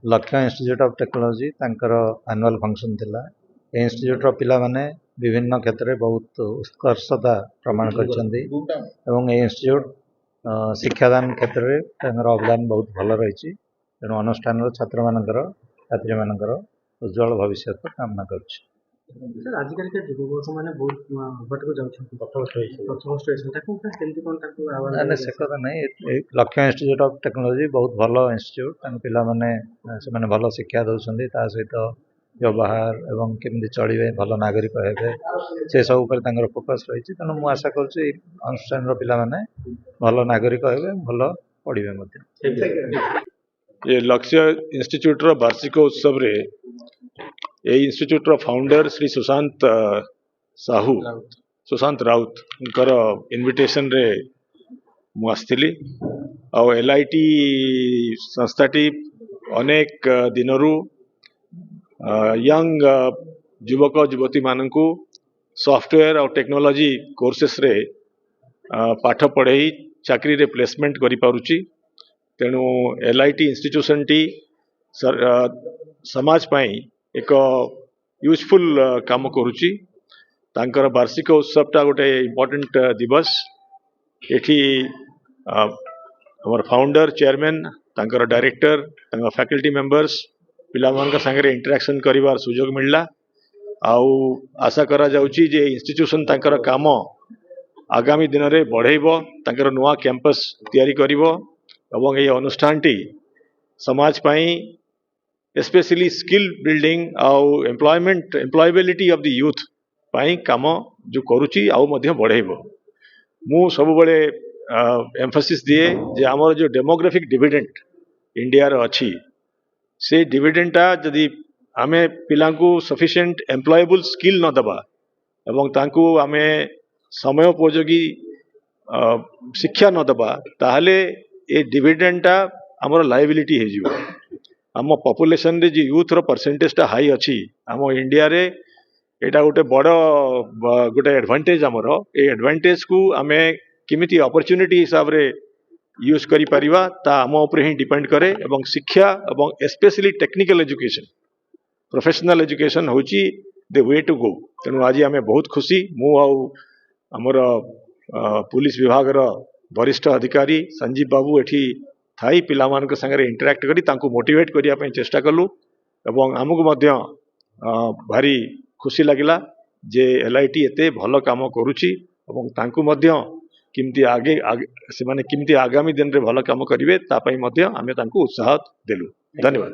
लक्ष्य institute of technology तांकर annual function थिला। इंस्टीट्यूट रो पिला माने विभिन्न क्षेत्र में बहुत उत्कर्षता प्रमाण करछन्ती एवं ए इंस्टीट्यूट शिक्षादान क्षेत्र में तांकर अवदान बहुत भल रही। तेणु अनुष्ठान छात्र मानकर छात्री मानकर उज्जवल भविष्य कामना करुच्ची। सर आजिकल के युवक मैंने बहुत बाट को से कथा नहीं। लक्ष्य इंस्टीट्यूट ऑफ टेक्नोलॉजी बहुत भल इंस्टीट्यूट पिला माने से भल शिक्षा दौरान ता सहित व्यवहार एवं केमती चलिए भल नागरिक हे से सब पर फोकस रही। तेणु मुझे आशा करुच्ची अनुष्ठान पिला माने भल नागरिक हे भल पढ़े। ये लक्ष्य इंस्टीट्यूट रो वार्षिक उत्सव रे ये इंस्टीट्यूट रो फाउंडर श्री सुशांत राउत उनकर इनविटेशन रे मु आसथिली आ एलआईटी संस्थाटी अनेक दिनरू यंग युवक युवती मानकू सॉफ्टवेयर और टेक्नोलॉजी कोर्सेस रे पाठ पढ़ाई चाकरी रे प्लेसमेंट करि पारुची। तेणु एलआईटी इंस्टीट्यूशन टी समाज पाई एक यूजफुल काम करुची। तांकर वार्षिक उत्सवटा गोटे इम्पोर्टेंट दिवस एठी हमर फाउंडर चेयरमैन तांकर डायरेक्टर तांकर फैकल्टी मेंबर्स पिला मान संगे इंटरेक्शन करिवार सुजोग मिलला। आउ आशा करा जाउची जे इंस्टीट्यूशन तांकर काम आगामी दिन रे बढ़ेइबो, तांकर नुआ कैंपस तैयारी करिवो एवं ये अनुष्ठान टी समाज पाई स्पेशली स्किल बिल्डिंग आउ एम्प्लॉयबिलिटी ऑफ द यूथ पाई काम जो करुची आउ मध्य बढ़ेइबो। मु सब बळे एम्फसिस दिए जे हमर जो डेमोग्राफिक डिविडेंड इंडिया रो अछि से डिविडेंडटा जदि आमे पिलांकू सफिशिएंट एम्प्लॉयबल स्किल न दबा एवं तांकू आमे समयोपयोगी शिक्षा न दबा ताहले ए डिविडेंडटा हमर लायबिलिटी हे जिवो। आम पॉपुलेशन रे जे यूथ रो परसेंटेजटा हाई अछि आम इंडिया रे एटा गोटे बड़ गोटे एडवांटेज आमर ए एडवांटेज को आमे किमिति अपॉर्चुनिटी हिसाब रे यूज करि परिबा ता आम ऊपर ही डिपेंड करे। एवं शिक्षा एवं specially technical education professional education होची द वे टू गो। तेणु आज आम बहुत खुशी मु आमर पुलिस विभाग रो वरिष्ठ अधिकारी संजीव बाबू एठी थाई पिला मानक संगे इंटरेक्ट करी तांको मोटिवेट करिया पई चेष्टा कलु एवं आमको मध्य भारी खुशी लगिला जे एलआईटी एते भल काम करुची एवं तांको मध्य किमती आगे से माने किमती आगामी दिन रे भल काम करिवे ता पई मध्य आमे तांको उत्साह देलु। धन्यवाद।